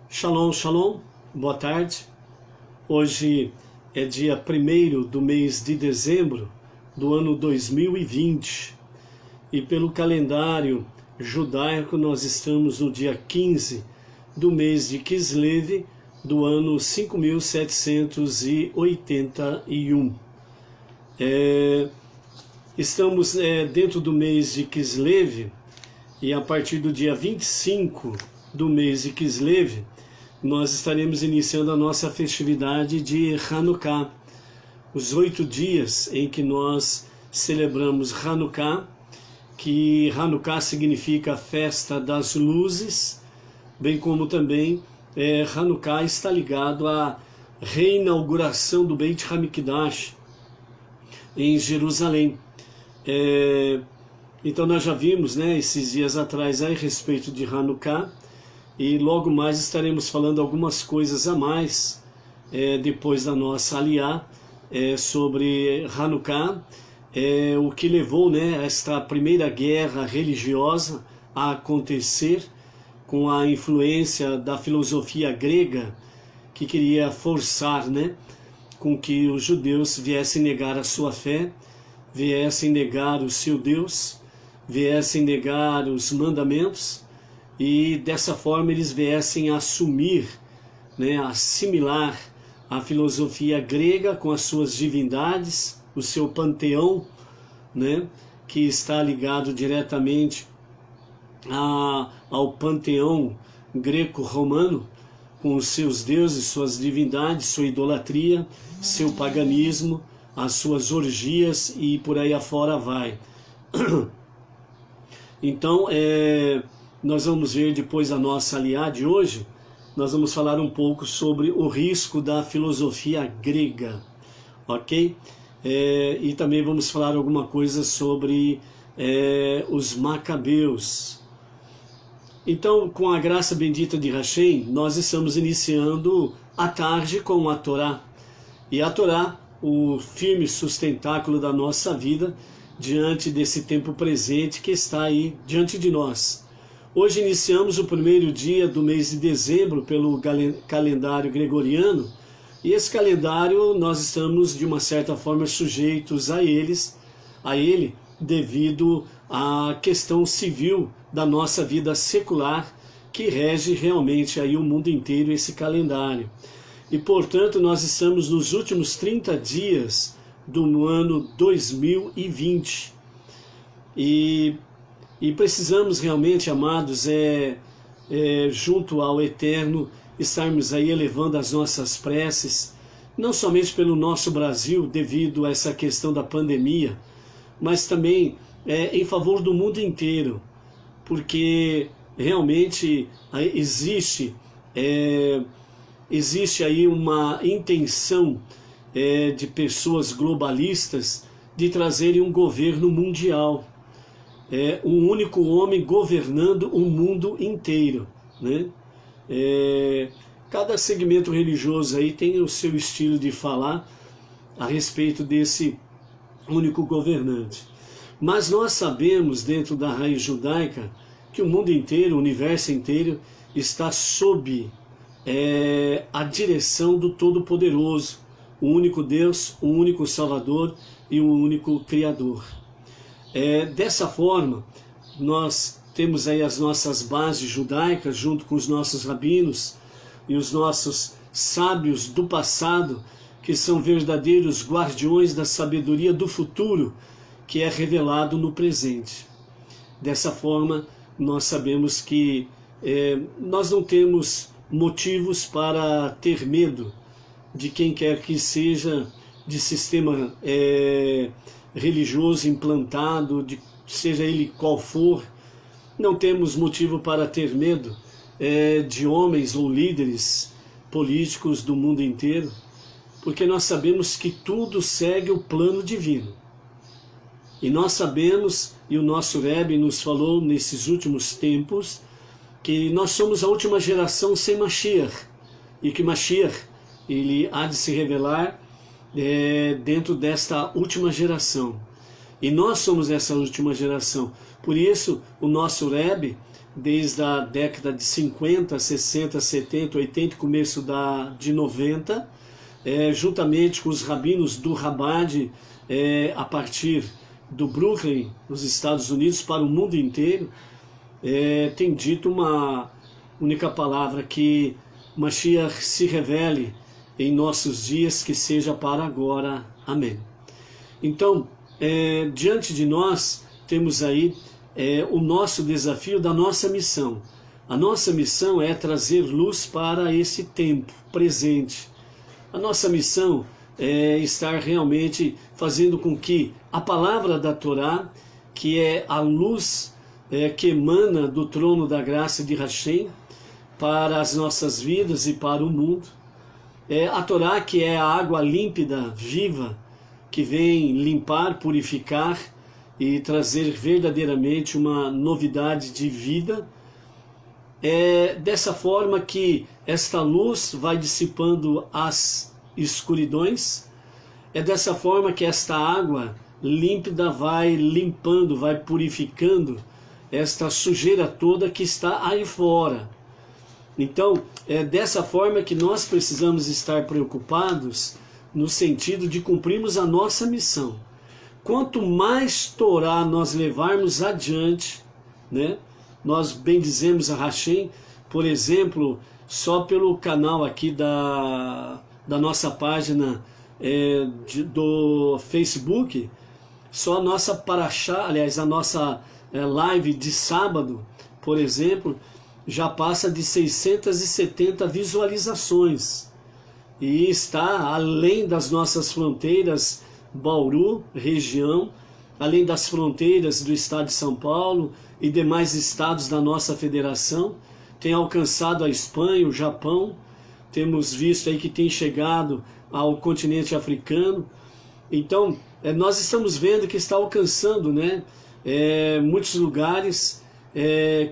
Shalom, shalom, boa tarde. Hoje é dia 1º do mês de dezembro do ano 2020 e pelo calendário judaico nós estamos no dia 15 do mês de Kislev do ano 5781. Estamos dentro do mês de Kislev e a partir do dia 25 do mês de Kislev nós estaremos iniciando a nossa festividade de Hanukkah, os 8 dias em que nós celebramos Hanukkah, que Hanukkah significa festa das luzes, bem como também Hanukkah está ligado à reinauguração do Beit HaMikdash em Jerusalém. Então nós já vimos esses dias atrás a respeito de Hanukkah, e logo mais estaremos falando algumas coisas a mais depois da nossa aliá sobre Hanukkah, o que levou esta primeira guerra religiosa a acontecer com a influência da filosofia grega, que queria forçar com que os judeus viessem negar a sua fé, viessem negar o seu Deus, viessem negar os mandamentos, e dessa forma eles viessem a assumir, assimilar a filosofia grega com as suas divindades, o seu panteão, que está ligado diretamente ao panteão greco-romano, com os seus deuses, suas divindades, sua idolatria, seu paganismo, as suas orgias e por aí afora vai. Então, nós vamos ver depois a nossa aliá de hoje, nós vamos falar um pouco sobre o risco da filosofia grega, ok? E também vamos falar alguma coisa sobre os macabeus. Então, com a graça bendita de Hashem, nós estamos iniciando a tarde com a Torá. E a Torá, o firme sustentáculo da nossa vida, diante desse tempo presente que está aí diante de nós. Hoje iniciamos o primeiro dia do mês de dezembro pelo calendário gregoriano, e esse calendário nós estamos de uma certa forma sujeitos a ele devido à questão civil da nossa vida secular, que rege realmente aí o mundo inteiro, esse calendário. E portanto nós estamos nos últimos 30 dias do ano 2020. E precisamos realmente, amados, junto ao Eterno, estarmos aí elevando as nossas preces, não somente pelo nosso Brasil, devido a essa questão da pandemia, mas também em favor do mundo inteiro, porque realmente existe aí uma intenção de pessoas globalistas de trazerem um governo mundial, um único homem governando o mundo inteiro, cada segmento religioso aí tem o seu estilo de falar a respeito desse único governante. Mas nós sabemos, dentro da raiz judaica, que o mundo inteiro, o universo inteiro, está sob a direção do Todo-Poderoso, o único Deus, o único Salvador e o único Criador. Dessa forma, nós temos aí as nossas bases judaicas, junto com os nossos rabinos e os nossos sábios do passado, que são verdadeiros guardiões da sabedoria do futuro, que é revelado no presente. Dessa forma, nós sabemos que nós não temos motivos para ter medo de quem quer que seja, de sistema religioso implantado, seja ele qual for. Não temos motivo para ter medo de homens ou líderes políticos do mundo inteiro, porque nós sabemos que tudo segue o plano divino. E nós sabemos, e o nosso Rebbe nos falou nesses últimos tempos, que nós somos a última geração sem Mashiach, e que Mashiach ele há de se revelar dentro desta última geração. E nós somos essa última geração. Por isso, o nosso Rebbe desde a década de 50, 60, 70, 80, começo de 90, juntamente com os rabinos do Chabad, a partir do Brooklyn, nos Estados Unidos, para o mundo inteiro, tem dito uma única palavra, que Mashiach se revele em nossos dias, que seja para agora. Amém. Então, diante de nós, temos aí o nosso desafio da nossa missão. A nossa missão é trazer luz para esse tempo presente. A nossa missão é estar realmente fazendo com que a palavra da Torá, que é a luz que emana do trono da graça de Hashem para as nossas vidas e para o mundo, a Torá, que é a água límpida, viva, que vem limpar, purificar e trazer verdadeiramente uma novidade de vida. É dessa forma que esta luz vai dissipando as escuridões, é dessa forma que esta água límpida vai limpando, vai purificando esta sujeira toda que está aí fora. Então, é dessa forma que nós precisamos estar preocupados no sentido de cumprirmos a nossa missão. Quanto mais Torá nós levarmos adiante, né? Nós bendizemos a Hashem, por exemplo, só pelo canal aqui da nossa página do Facebook, só a nossa paraxá, aliás, a nossa live de sábado, por exemplo, já passa de 670 visualizações e está além das nossas fronteiras, Bauru, região, além das fronteiras do estado de São Paulo e demais estados da nossa federação, tem alcançado a Espanha, o Japão, temos visto aí que tem chegado ao continente africano. Então, nós estamos vendo que está alcançando, né, muitos lugares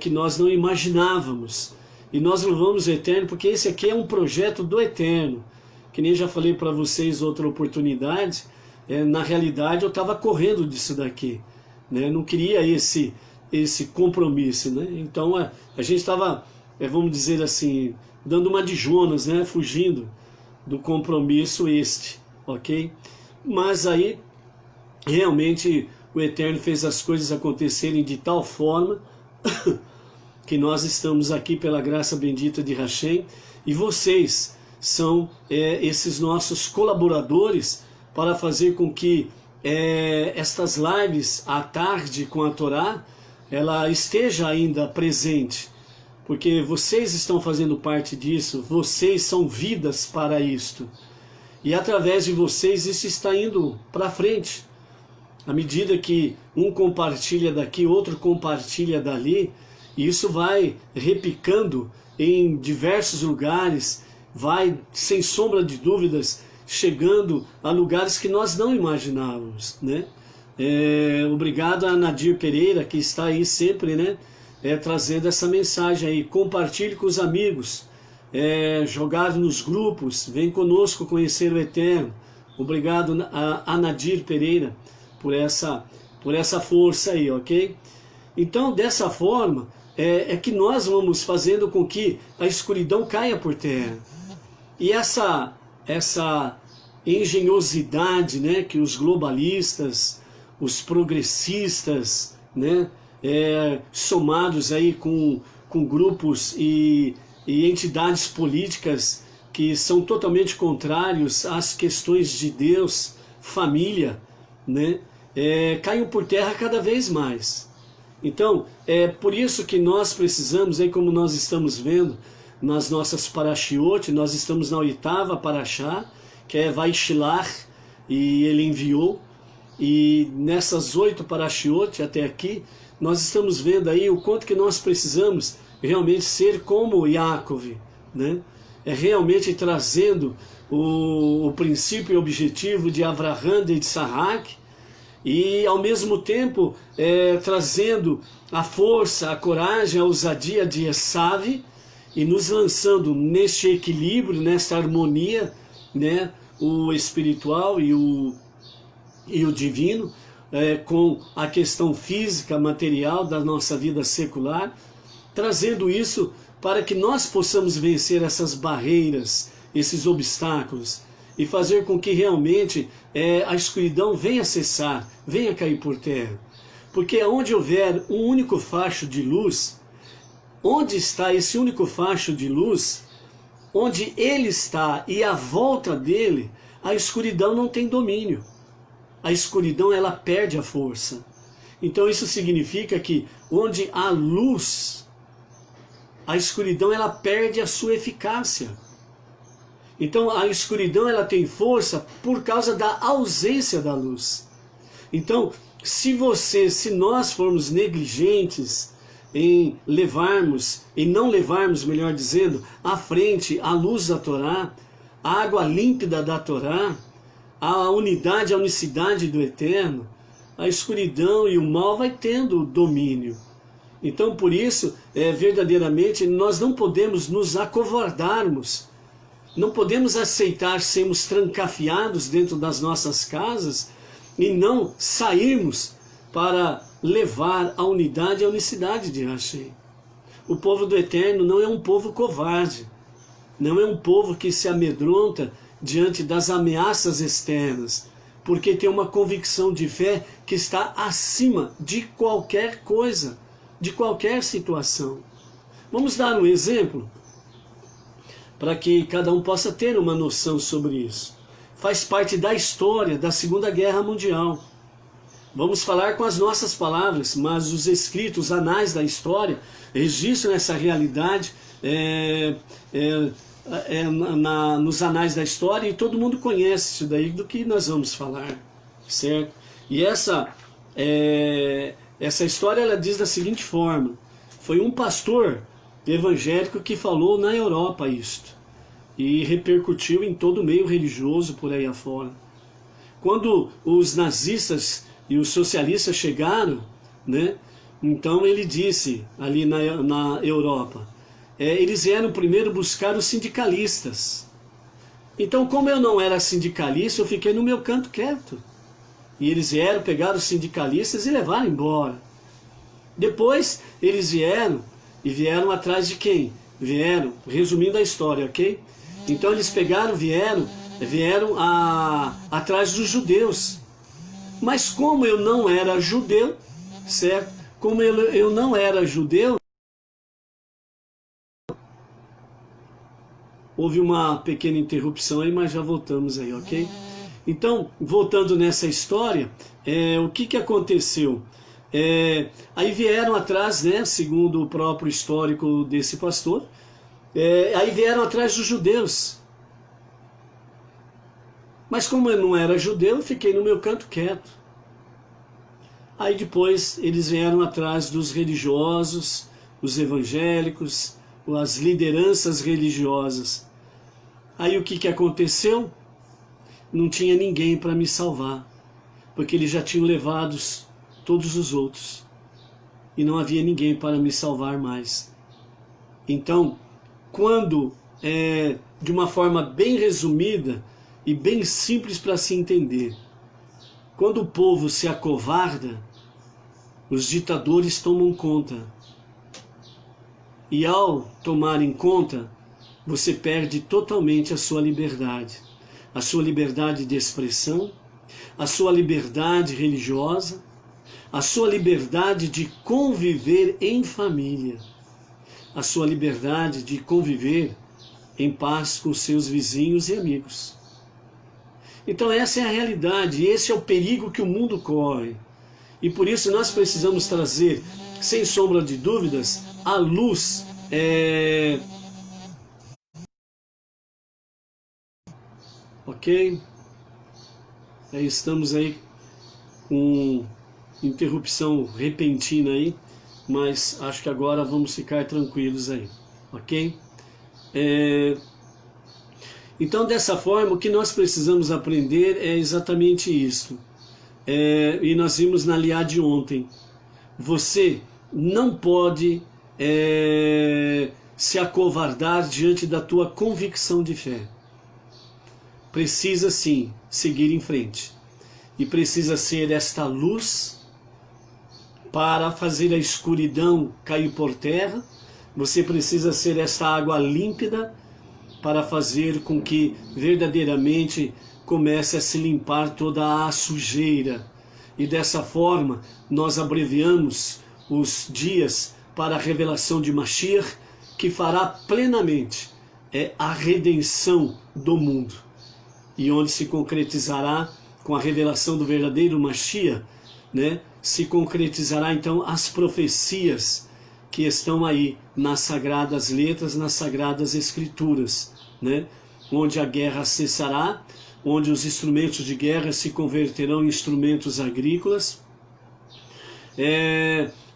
que nós não imaginávamos. E nós louvamos o Eterno, porque esse aqui é um projeto do Eterno. Que nem já falei para vocês outra oportunidade, na realidade eu estava correndo disso daqui, né? Não queria esse compromisso, né? Então a gente estava, vamos dizer assim, dando uma de Jonas, né? Fugindo do compromisso ok? Mas aí realmente o Eterno fez as coisas acontecerem de tal forma que nós estamos aqui pela graça bendita de Hashem, e vocês são esses nossos colaboradores para fazer com que estas lives à tarde com a Torá, ela esteja ainda presente, porque vocês estão fazendo parte disso, vocês são vidas para isto, e através de vocês isso está indo para frente. À medida que um compartilha daqui, outro compartilha dali, e isso vai repicando em diversos lugares, vai, sem sombra de dúvidas, chegando a lugares que nós não imaginávamos, né? Obrigado a Nadir Pereira, que está aí sempre, né, trazendo essa mensagem aí. Compartilhe com os amigos, jogar nos grupos, vem conosco conhecer o Eterno. Obrigado a Nadir Pereira por essa força aí, ok? Então, dessa forma, que nós vamos fazendo com que a escuridão caia por terra. E essa engenhosidade, né, que os globalistas, os progressistas, né, somados aí com grupos e entidades políticas que são totalmente contrários às questões de Deus, família, né, caiam por terra cada vez mais. Então, é por isso que nós precisamos, aí como nós estamos vendo nas nossas parashiot, nós estamos na 8ª parashá, que é Vaishilach, e ele enviou, e nessas 8 parashiot até aqui, nós estamos vendo aí o quanto que nós precisamos realmente ser como Yaakov, né? Realmente trazendo o princípio e objetivo de Avraham, de Isaac, e ao mesmo tempo trazendo a força, a coragem, a ousadia de Esav, e nos lançando neste equilíbrio, nesta harmonia, né, o espiritual e o divino, com a questão física, material da nossa vida secular, trazendo isso para que nós possamos vencer essas barreiras, esses obstáculos, e fazer com que realmente a escuridão venha cessar, venha cair por terra. Porque onde houver um único facho de luz, onde está esse único facho de luz, onde ele está e à volta dele, a escuridão não tem domínio. A escuridão, ela perde a força. Então isso significa que onde há luz, a escuridão, ela perde a sua eficácia. Então a escuridão, ela tem força por causa da ausência da luz. Então, se nós formos negligentes em não levarmos, melhor dizendo, à frente a luz da Torá, a água límpida da Torá, a unidade, a unicidade do Eterno, a escuridão e o mal vai tendo domínio. Então, por isso, verdadeiramente, nós não podemos nos acovardarmos, não podemos aceitar sermos trancafiados dentro das nossas casas e não sairmos para levar a unidade e a unicidade de Hashem. O povo do Eterno não é um povo covarde, não é um povo que se amedronta diante das ameaças externas, porque tem uma convicção de fé que está acima de qualquer coisa, de qualquer situação. Vamos dar um exemplo para que cada um possa ter uma noção sobre isso. Faz parte da história da Segunda Guerra Mundial. Vamos falar com as nossas palavras, mas os escritos, os anais da história, registram essa realidade nos anais da história, e todo mundo conhece isso daí do que nós vamos falar, certo? E essa história, ela diz da seguinte forma: foi um pastor evangélico que falou na Europa isto, e repercutiu em todo o meio religioso por aí afora. Quando os nazistas e os socialistas chegaram, né, então ele disse ali na Europa, eles vieram primeiro buscar os sindicalistas. Então, como eu não era sindicalista, eu fiquei no meu canto quieto. E eles vieram, pegaram os sindicalistas e levaram embora. Depois, eles vieram atrás de quem? Resumindo a história, ok? Então eles vieram atrás dos judeus. Mas como eu não era judeu, certo? Como eu não era judeu, houve uma pequena interrupção aí, mas já voltamos aí, ok? Então, voltando nessa história, o que aconteceu? Aí vieram atrás, né, segundo o próprio histórico desse pastor, aí vieram atrás dos judeus. Mas como eu não era judeu, eu fiquei no meu canto quieto. Aí depois eles vieram atrás dos religiosos, os evangélicos, as lideranças religiosas. Aí o que aconteceu? Não tinha ninguém para me salvar, porque eles já tinham levado todos os outros, e não havia ninguém para me salvar mais. Então, quando, de uma forma bem resumida e bem simples para se entender, quando o povo se acovarda, os ditadores tomam conta. E ao tomarem conta, você perde totalmente a sua liberdade de expressão, a sua liberdade religiosa, a sua liberdade de conviver em família, a sua liberdade de conviver em paz com seus vizinhos e amigos. Então essa é a realidade, esse é o perigo que o mundo corre. E por isso nós precisamos trazer, sem sombra de dúvidas, a luz. Ok? Estamos aí com interrupção repentina aí, mas acho que agora vamos ficar tranquilos aí, ok? Então, dessa forma, o que nós precisamos aprender é exatamente isso. E nós vimos na Liá de ontem. Você não pode se acovardar diante da tua convicção de fé. Precisa sim seguir em frente. E precisa ser esta luz para fazer a escuridão cair por terra, Você precisa ser essa água límpida para fazer com que verdadeiramente comece a se limpar toda a sujeira. E dessa forma nós abreviamos os dias para a revelação de Mashiach, que fará plenamente a redenção do mundo. E onde se concretizará com a revelação do verdadeiro Mashiach, né, se concretizará então as profecias que estão aí nas sagradas letras, nas sagradas escrituras, né, onde a guerra cessará, onde os instrumentos de guerra se converterão em instrumentos agrícolas,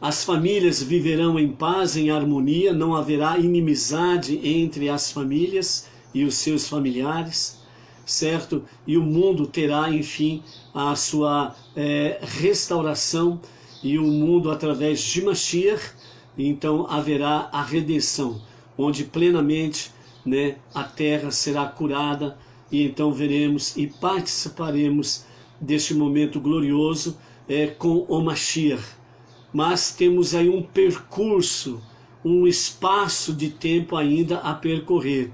as famílias viverão em paz, em harmonia, não haverá inimizade entre as famílias e os seus familiares, certo? E o mundo terá, enfim, a sua restauração, e o mundo através de Mashiach, então haverá a redenção, onde plenamente, né, a terra será curada, e então veremos e participaremos deste momento glorioso com o Mashiach. Mas temos aí um percurso, um espaço de tempo ainda a percorrer,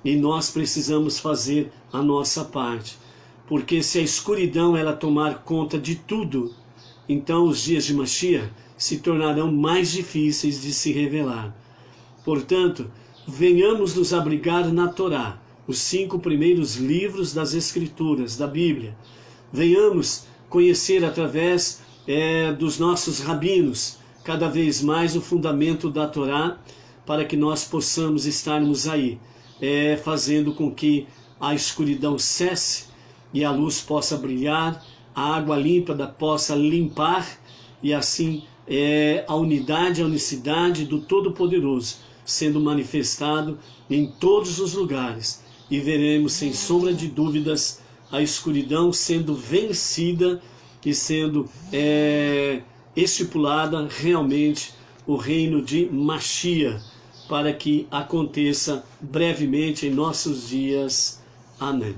e nós precisamos fazer a nossa parte, porque se a escuridão ela tomar conta de tudo, então os dias de Mashiach se tornarão mais difíceis de se revelar. Portanto, venhamos nos abrigar na Torá, os 5 primeiros livros das Escrituras, da Bíblia. Venhamos conhecer através dos nossos rabinos cada vez mais o fundamento da Torá, para que nós possamos estarmos aí, fazendo com que a escuridão cesse e a luz possa brilhar, a água límpida possa limpar, e assim a unidade, a unicidade do Todo-Poderoso sendo manifestado em todos os lugares, e veremos sem sombra de dúvidas a escuridão sendo vencida e sendo estipulada realmente o reino de Mashiach, para que aconteça brevemente em nossos dias. Amém.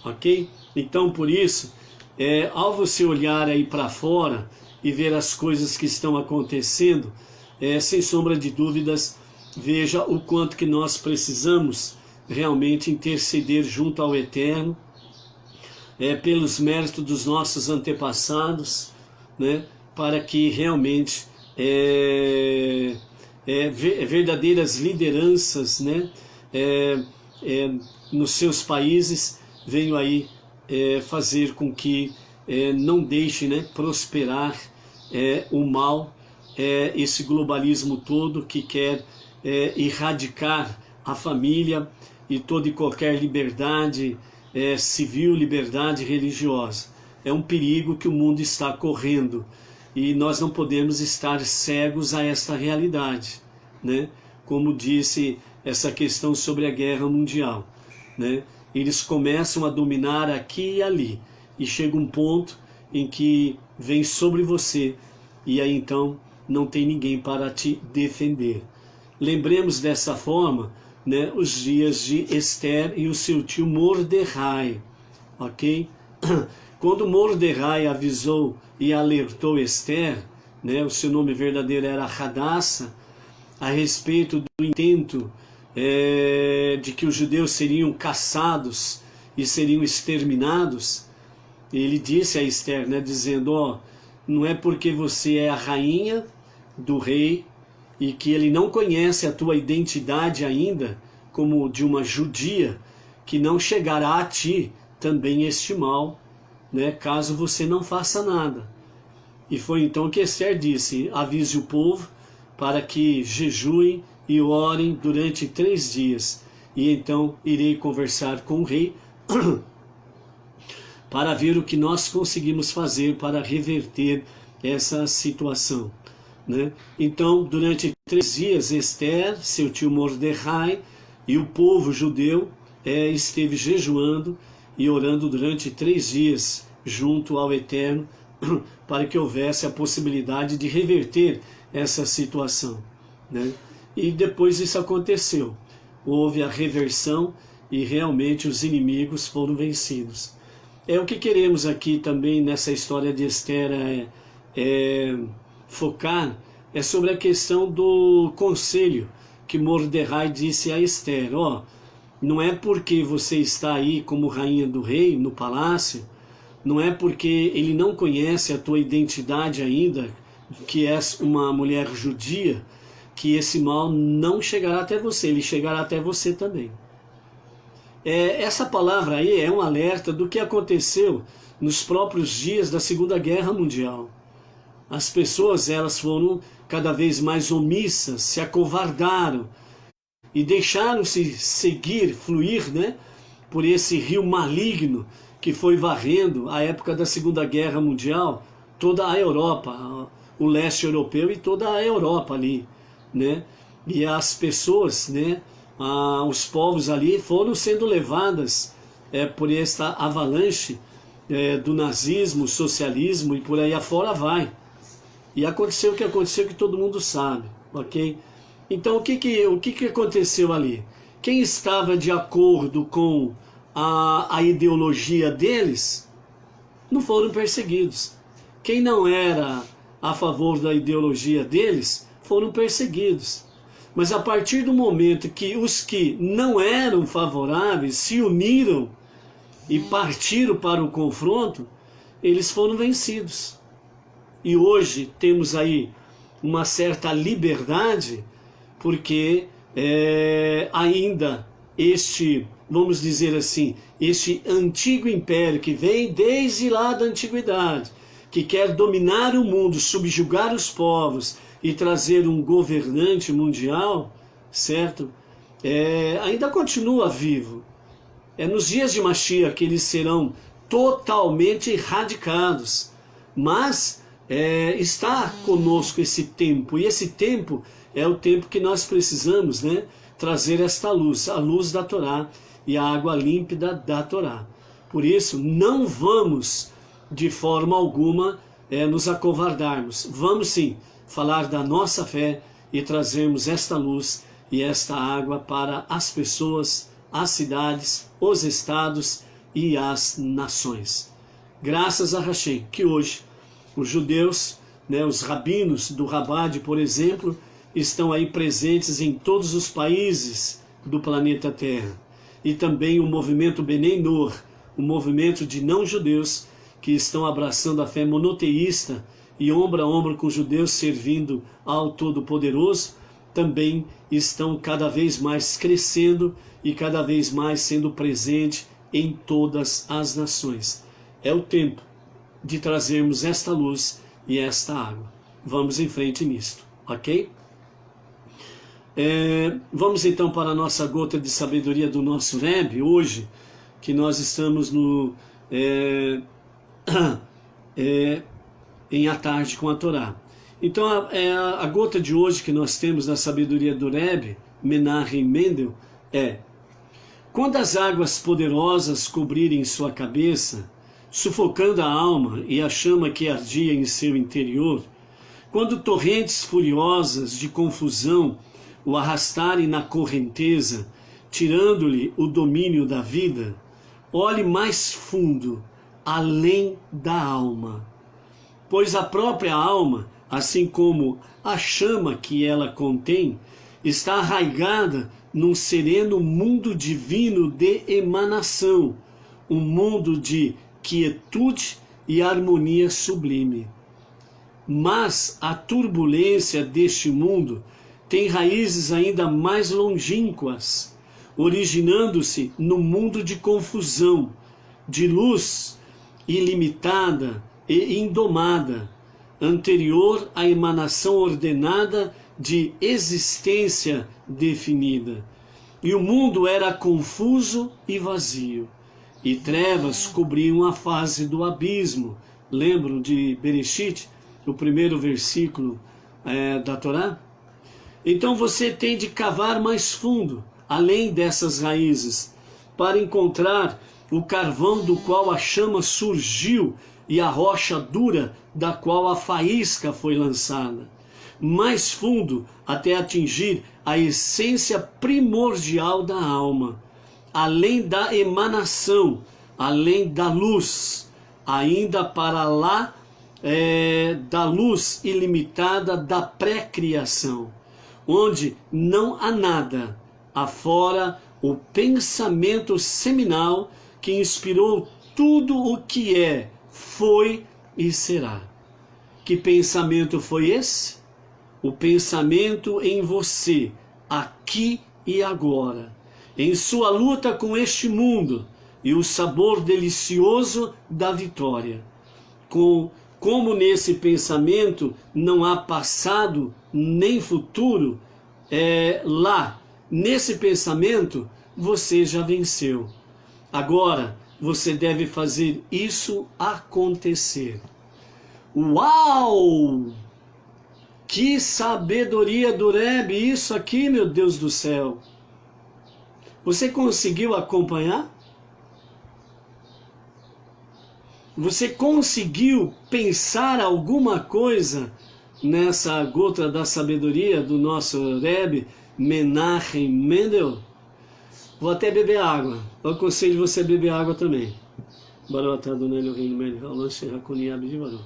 Ok? Então, por isso, ao você olhar aí para fora e ver as coisas que estão acontecendo, sem sombra de dúvidas, veja o quanto que nós precisamos realmente interceder junto ao Eterno, pelos méritos dos nossos antepassados, né, para que realmente verdadeiras lideranças, né, nos seus países venham aí fazer com que não deixe, né, prosperar o mal, esse globalismo todo que quer erradicar a família e toda e qualquer liberdade civil, liberdade religiosa. É um perigo que o mundo está correndo, e nós não podemos estar cegos a esta realidade, né? Como disse essa questão sobre a guerra mundial, né? Eles começam a dominar aqui e ali, e chega um ponto em que vem sobre você, e aí então não tem ninguém para te defender. Lembremos dessa forma, né, os dias de Esther e o seu tio Mordecai, ok? Quando Mordecai avisou e alertou Esther, né, o seu nome verdadeiro era Hadassah, a respeito do intento de que os judeus seriam caçados e seriam exterminados, ele disse a Esther, né, dizendo, não é porque você é a rainha do rei e que ele não conhece a tua identidade ainda como de uma judia, que não chegará a ti também este mal, né, caso você não faça nada. E foi então que Esther disse, avise o povo para que jejuem e orem durante 3 dias, e então irei conversar com o rei para ver o que nós conseguimos fazer para reverter essa situação, né? Então, durante 3 dias, Esther, seu tio Mordecai e o povo judeu esteve jejuando e orando durante 3 dias junto ao Eterno, para que houvesse a possibilidade de reverter essa situação, né? E depois isso aconteceu, houve a reversão e realmente os inimigos foram vencidos. O que queremos aqui também nessa história de Esther focar sobre a questão do conselho que Mordecai disse a Esther: ó, não é porque você está aí como rainha do rei, no palácio, não é porque ele não conhece a tua identidade ainda, que és uma mulher judia, que esse mal não chegará até você, ele chegará até você também. Essa palavra aí é um alerta do que aconteceu nos próprios dias da Segunda Guerra Mundial. As pessoas, elas foram cada vez mais omissas, se acovardaram e deixaram-se seguir, fluir, né, por esse rio maligno que foi varrendo a época da Segunda Guerra Mundial, toda a Europa, o leste europeu e toda a Europa ali, né? E as pessoas, né, os povos ali foram sendo levadas por esta avalanche do nazismo, socialismo e por aí afora vai. E aconteceu o que aconteceu, que todo mundo sabe, ok? Então o que aconteceu ali? Quem estava de acordo com a ideologia deles não foram perseguidos. Quem não era a favor da ideologia deles foram perseguidos. Mas a partir do momento que os que não eram favoráveis se uniram e partiram para o confronto, eles foram vencidos. E hoje temos aí uma certa liberdade, porque ainda este, vamos dizer assim, este antigo império que vem desde lá da antiguidade, que quer dominar o mundo, subjugar os povos e trazer um governante mundial, certo? Ainda continua vivo. Nos dias de Mashiach que eles serão totalmente erradicados. Mas está conosco esse tempo, e esse tempo é o tempo que nós precisamos, né, trazer esta luz, a luz da Torá e a água límpida da Torá. Por isso, não vamos de forma alguma nos acovardarmos. Vamos sim falar da nossa fé e trazermos esta luz e esta água para as pessoas, as cidades, os estados e as nações. Graças a Hashem, que hoje os judeus, né, os rabinos do Rabad, por exemplo, estão aí presentes em todos os países do planeta Terra. E também o movimento Benei Noor, o movimento de não-judeus que estão abraçando a fé monoteísta e ombro a ombro com os judeus servindo ao Todo-Poderoso, também estão cada vez mais crescendo e cada vez mais sendo presente em todas as nações. É o tempo de trazermos esta luz e esta água. Vamos em frente nisto, ok? Vamos então para a nossa gota de sabedoria do nosso Rebbe, hoje, que nós estamos em A Tarde com a Torá. Então a gota de hoje que nós temos da sabedoria do Rebbe, Menachem Mendel, quando as águas poderosas cobrirem sua cabeça, sufocando a alma e a chama que ardia em seu interior, quando torrentes furiosas de confusão o arrastarem na correnteza, tirando-lhe o domínio da vida, olhe mais fundo, além da alma. Pois a própria alma, assim como a chama que ela contém, está arraigada num sereno mundo divino de emanação, um mundo de quietude e harmonia sublime. Mas a turbulência deste mundo tem raízes ainda mais longínquas, originando-se no mundo de confusão, de luz ilimitada e indomada, anterior à emanação ordenada de existência definida. E o mundo era confuso e vazio, e trevas cobriam a face do abismo. Lembram de Bereshit, o primeiro versículo da Torá? Então você tem de cavar mais fundo, além dessas raízes, para encontrar o carvão do qual a chama surgiu e a rocha dura da qual a faísca foi lançada. Mais fundo até atingir a essência primordial da alma, além da emanação, além da luz, ainda para lá da luz ilimitada da pré-criação. onde não há nada afora o pensamento seminal que inspirou tudo o que é, foi e será. Que pensamento foi esse? O pensamento em você, aqui e agora, em sua luta com este mundo e o sabor delicioso da vitória. Como nesse pensamento não há passado nem futuro, lá, nesse pensamento, você já venceu. Agora, você deve fazer isso acontecer. Uau! Que sabedoria do Rebbe, isso aqui, meu Deus do céu. Você conseguiu acompanhar? Você conseguiu pensar alguma coisa nessa gota da sabedoria do nosso Rebbe Menachem Mendel? Vou até beber água. Eu aconselho você a beber água também. Baruch Adonai Eloheinu melech haolam asher hakol nהיה b'dvaro.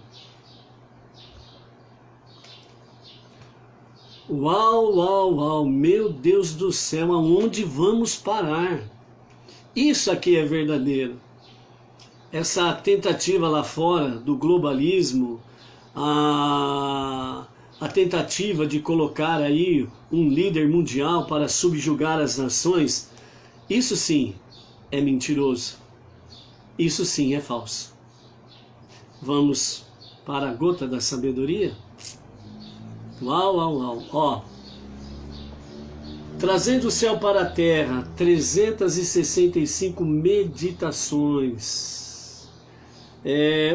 Uau, uau, uau, meu Deus do céu, aonde vamos parar? Isso aqui é verdadeiro. Essa tentativa lá fora do globalismo, a tentativa de colocar aí um líder mundial para subjugar as nações, isso sim é mentiroso. Isso sim é falso. Vamos para a gota da sabedoria? Uau, uau, uau. Ó, trazendo o céu para a terra, 365 meditações.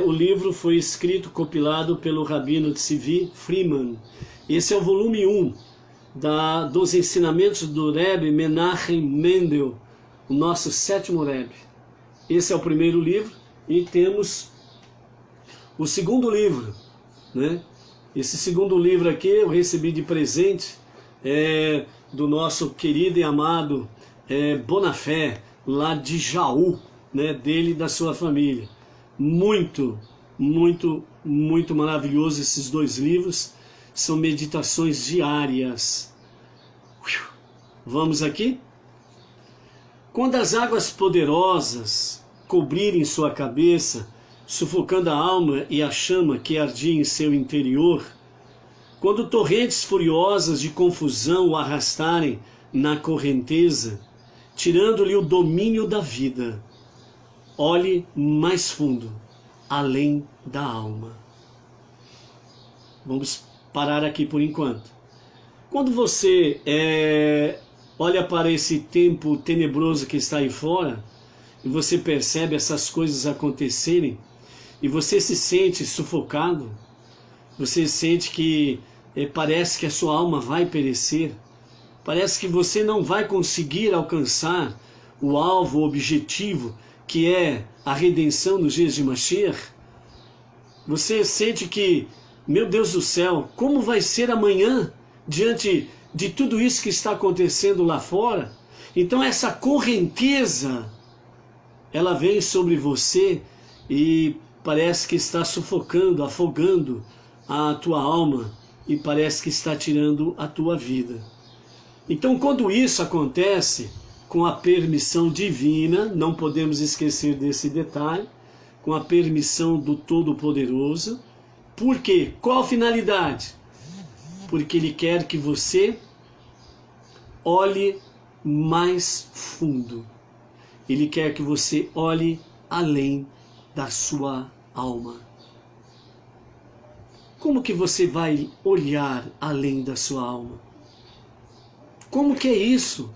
O livro foi escrito, compilado pelo Rabino Tzvi Freeman. Esse é o volume 1 dos ensinamentos do Rebbe Menachem Mendel, o nosso 7º Rebbe. Esse é o primeiro livro e temos o segundo livro, né? Esse segundo livro aqui eu recebi de presente do nosso querido e amado Bonafé, lá de Jaú, né, dele e da sua família. Muito, muito, muito maravilhoso esses dois livros. São meditações diárias. Vamos aqui? Quando as águas poderosas cobrirem sua cabeça, sufocando a alma e a chama que ardia em seu interior, quando torrentes furiosas de confusão o arrastarem na correnteza, tirando-lhe o domínio da vida, olhe mais fundo, além da alma. Vamos parar aqui por enquanto. Quando você olha para esse tempo tenebroso que está aí fora, e você percebe essas coisas acontecerem, e você se sente sufocado, você sente que parece que a sua alma vai perecer, parece que você não vai conseguir alcançar o alvo, o objetivo, que é a redenção nos dias de Mashiach. Você sente que, meu Deus do céu, como vai ser amanhã diante de tudo isso que está acontecendo lá fora? Então essa correnteza, ela vem sobre você e parece que está sufocando, afogando a tua alma e parece que está tirando a tua vida. Então, quando isso acontece, com a permissão divina, não podemos esquecer desse detalhe, com a permissão do Todo-Poderoso. Por quê? Qual a finalidade? Porque Ele quer que você olhe mais fundo. Ele quer que você olhe além da sua alma. Como que você vai olhar além da sua alma? Como que é isso?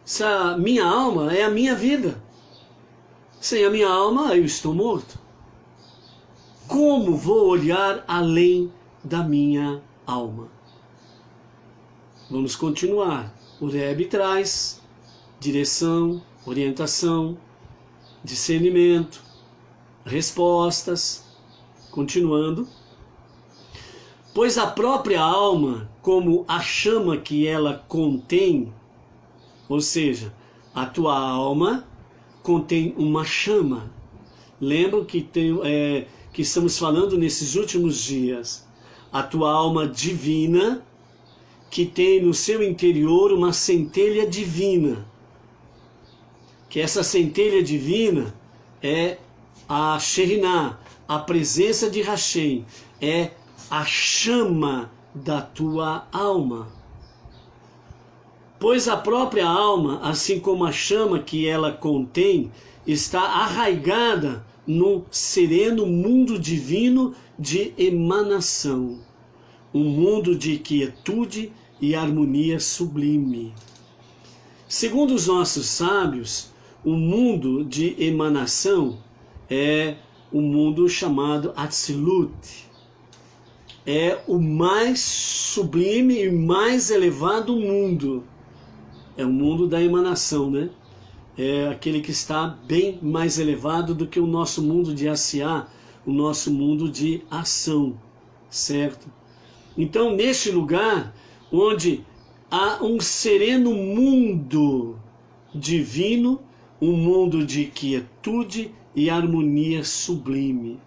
Essa minha alma é a minha vida. Sem a minha alma eu estou morto. Como vou olhar além da minha alma? Vamos continuar. O Rebbe traz direção, orientação, discernimento, respostas. Continuando. Pois a própria alma, como a chama que ela contém, ou seja, a tua alma contém uma chama. Lembram que, que estamos falando nesses últimos dias. A tua alma divina que tem no seu interior uma centelha divina. Que essa centelha divina é a Shekhinah, a presença de Hashem, é a chama da tua alma. Pois a própria alma, assim como a chama que ela contém, está arraigada no sereno mundo divino de emanação, um mundo de quietude e harmonia sublime. Segundo os nossos sábios, o mundo de emanação é o mundo chamado Atzilut. É o mais sublime e mais elevado mundo. É o mundo da emanação, né? É aquele que está bem mais elevado do que o nosso mundo de Asiá, o nosso mundo de ação, certo? Então, neste lugar, onde há um sereno mundo divino, um mundo de quietude e harmonia sublime.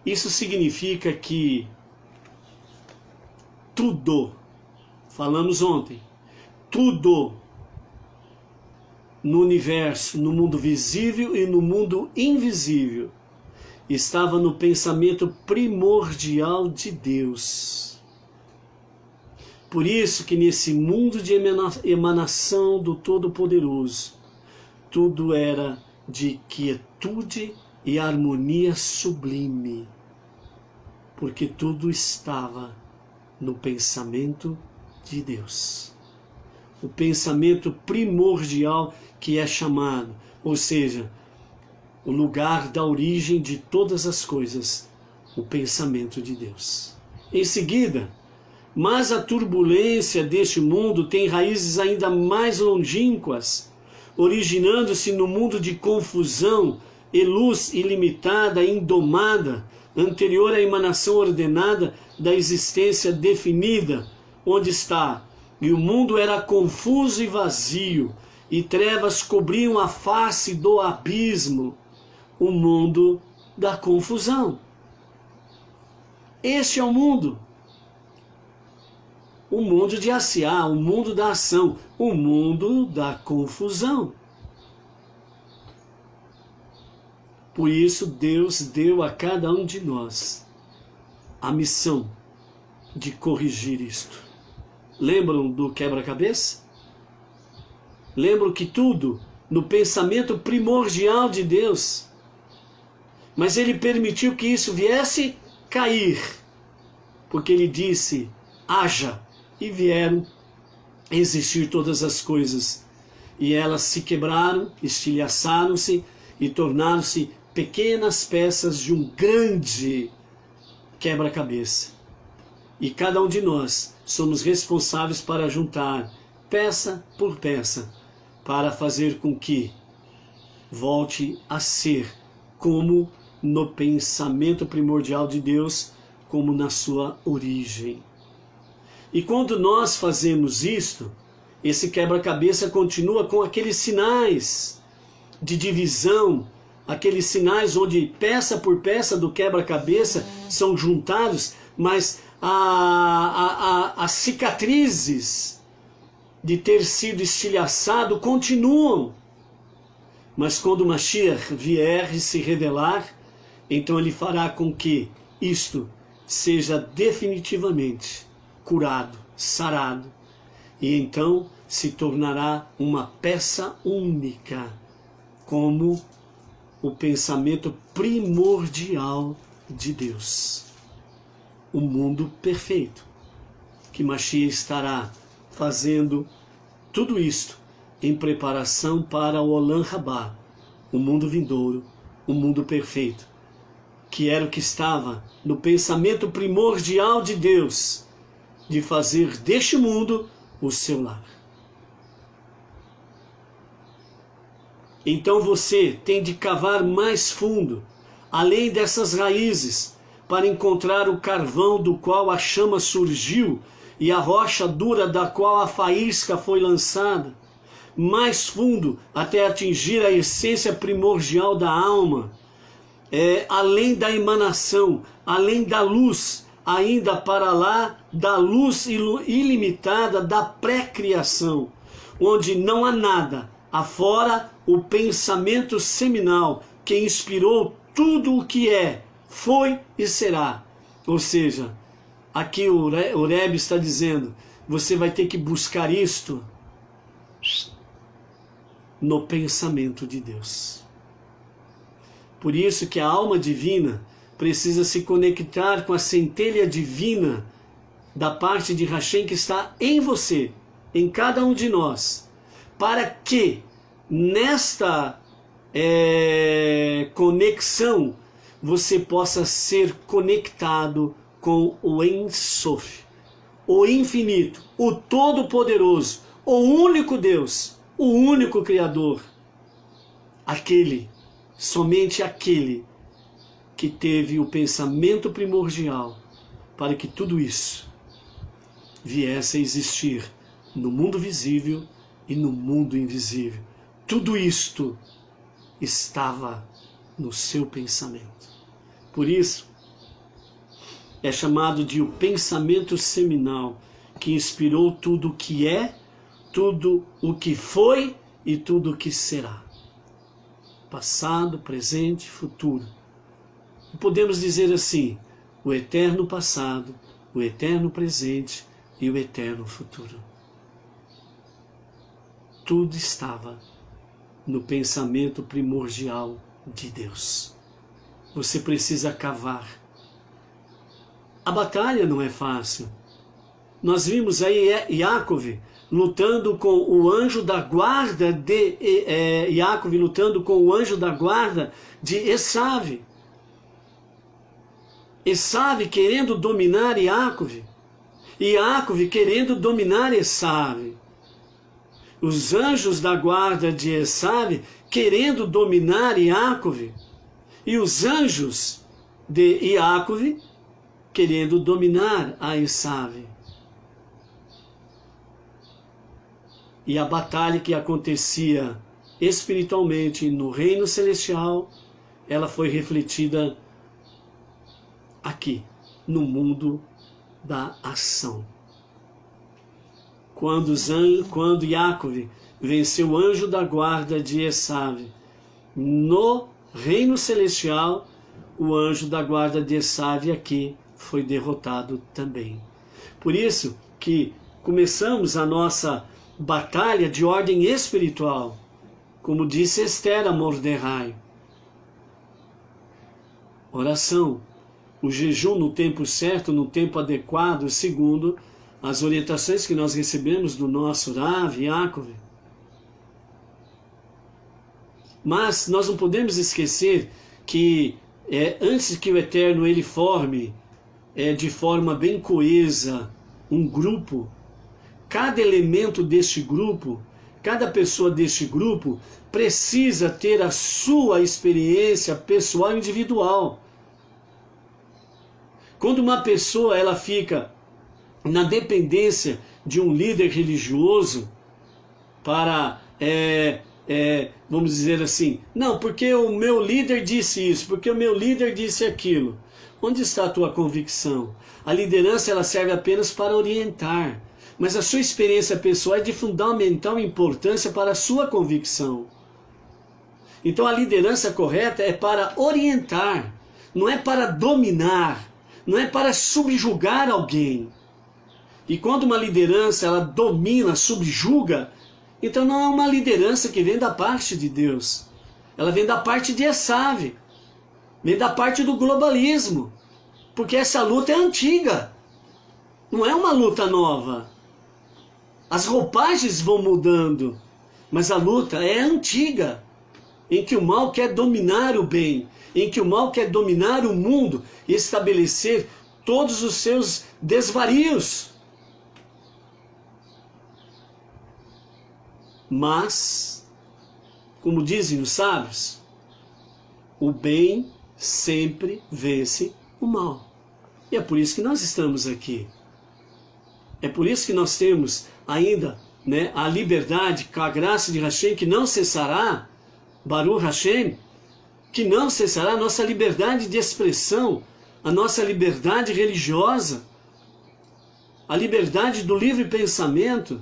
Isso significa que tudo, falamos ontem, tudo no universo, no mundo visível e no mundo invisível, estava no pensamento primordial de Deus. Por isso que nesse mundo de emanação do Todo-Poderoso, tudo era de quietude e harmonia sublime, porque tudo estava no pensamento de Deus. O pensamento primordial que é chamado, ou seja, o lugar da origem de todas as coisas, o pensamento de Deus. Em seguida, mas a turbulência deste mundo tem raízes ainda mais longínquas, originando-se no mundo de confusão e luz ilimitada e indomada, anterior à emanação ordenada da existência definida, onde está. E o mundo era confuso e vazio, e trevas cobriam a face do abismo, o mundo da confusão. Este é o mundo de Asiá, o mundo da ação, o mundo da confusão. Por isso Deus deu a cada um de nós a missão de corrigir isto. Lembram do quebra-cabeça? Lembram que tudo no pensamento primordial de Deus, mas Ele permitiu que isso viesse cair, porque Ele disse, haja, e vieram existir todas as coisas, e elas se quebraram, estilhaçaram-se e tornaram-se pequenas peças de um grande quebra-cabeça. E cada um de nós somos responsáveis para juntar peça por peça, para fazer com que volte a ser como no pensamento primordial de Deus, como na sua origem. E quando nós fazemos isto, esse quebra-cabeça continua com aqueles sinais de divisão, aqueles sinais onde peça por peça do quebra-cabeça são juntados, mas as cicatrizes de ter sido estilhaçado continuam. Mas quando o Mashiach vier e se revelar, então ele fará com que isto seja definitivamente curado, sarado, e então se tornará uma peça única, como o pensamento primordial de Deus. O mundo perfeito, que Mashiach estará fazendo tudo isto em preparação para o Olam Rabá, o mundo vindouro, o mundo perfeito, que era o que estava no pensamento primordial de Deus, de fazer deste mundo o seu lar. Então você tem de cavar mais fundo, além dessas raízes, para encontrar o carvão do qual a chama surgiu e a rocha dura da qual a faísca foi lançada, mais fundo até atingir a essência primordial da alma. além da emanação, além da luz, ainda para lá da luz ilimitada da pré-criação, onde não há nada, afora o pensamento seminal que inspirou tudo o que é, foi e será. Ou seja, aqui o Rebbe está dizendo, você vai ter que buscar isto no pensamento de Deus. Por isso que a alma divina precisa se conectar com a centelha divina da parte de Hashem que está em você, em cada um de nós, para que nesta conexão você possa ser conectado com o Ein Sof, o infinito, o todo-poderoso, o único Deus, o único Criador, aquele, somente aquele que teve o pensamento primordial para que tudo isso viesse a existir no mundo visível e no mundo invisível. Tudo isto estava no seu pensamento. Por isso, é chamado de o pensamento seminal, que inspirou tudo o que é, tudo o que foi e tudo o que será. Passado, presente, futuro. E podemos dizer assim, o eterno passado, o eterno presente e o eterno futuro. Tudo estava no pensamento primordial de Deus. Você precisa cavar. A batalha não é fácil. Nós vimos aí Yaakov lutando com o anjo da guarda de Yaakov lutando com o anjo da guarda de Esav. Esav querendo dominar Yaakov. E Yaakov querendo dominar Esav. Os anjos da guarda de Esav querendo dominar Yaakov. E os anjos de Yaakov querendo dominar a Esav. E a batalha que acontecia espiritualmente no reino celestial, ela foi refletida aqui, no mundo da ação. Quando Yaakov venceu o anjo da guarda de Esav no reino celestial, o anjo da guarda de Esav aqui foi derrotado também. Por isso que começamos a nossa batalha de ordem espiritual, como disse Esther a Mordecai. Oração, o jejum no tempo certo, no tempo adequado, segundo as orientações que nós recebemos do nosso Rav Yaakov. Mas nós não podemos esquecer que antes que o Eterno ele forme de forma bem coesa um grupo, cada elemento deste grupo, cada pessoa deste grupo precisa ter a sua experiência pessoal individual. Quando uma pessoa ela fica na dependência de um líder religioso para, vamos dizer assim, não, porque o meu líder disse isso, porque o meu líder disse aquilo. Onde está a tua convicção? A liderança ela serve apenas para orientar, mas a sua experiência pessoal é de fundamental importância para a sua convicção. Então a liderança correta é para orientar, não é para dominar, não é para subjugar alguém. E quando uma liderança ela domina, subjuga, então não é uma liderança que vem da parte de Deus. Ela vem da parte de Esav, vem da parte do globalismo, porque essa luta é antiga, não é uma luta nova. As roupagens vão mudando, mas a luta é antiga, em que o mal quer dominar o bem, em que o mal quer dominar o mundo e estabelecer todos os seus desvarios. Mas, como dizem os sábios, o bem sempre vence o mal. E é por isso que nós estamos aqui. É por isso que nós temos ainda a liberdade, com a graça de Hashem, que não cessará, Baruch Hashem, que não cessará a nossa liberdade de expressão, a nossa liberdade religiosa, a liberdade do livre pensamento.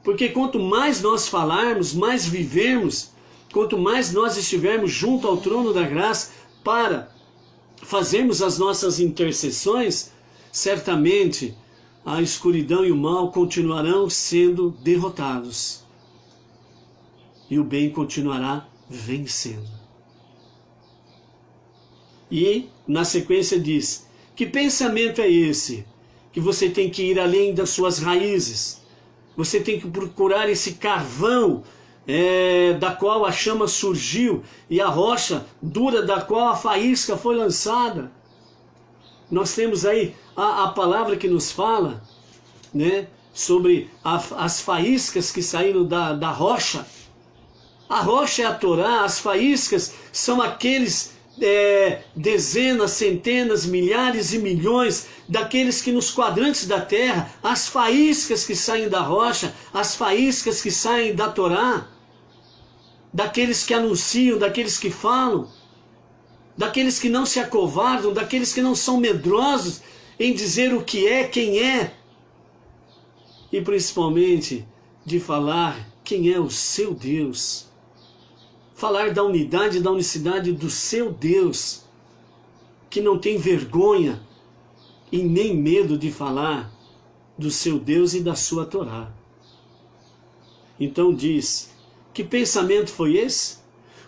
Porque quanto mais nós falarmos, mais vivermos, quanto mais nós estivermos junto ao trono da graça para fazermos as nossas intercessões, certamente a escuridão e o mal continuarão sendo derrotados. E o bem continuará vencendo. E na sequência diz: que pensamento é esse? Que você tem que ir além das suas raízes. Você tem que procurar esse carvão da qual a chama surgiu e a rocha dura da qual a faísca foi lançada. Nós temos aí a palavra que nos fala, né, sobre as faíscas que saíram da rocha. A rocha é a Torá, as faíscas são aqueles dezenas, centenas, milhares e milhões daqueles que nos quadrantes da terra, as faíscas que saem da rocha, as faíscas que saem da Torá, daqueles que anunciam, daqueles que falam, daqueles que não se acovardam, daqueles que não são medrosos em dizer o que é, quem é, e principalmente de falar quem é o seu Deus. Falar da unidade e da unicidade do seu Deus, que não tem vergonha e nem medo de falar do seu Deus e da sua Torá. Então diz: que pensamento foi esse?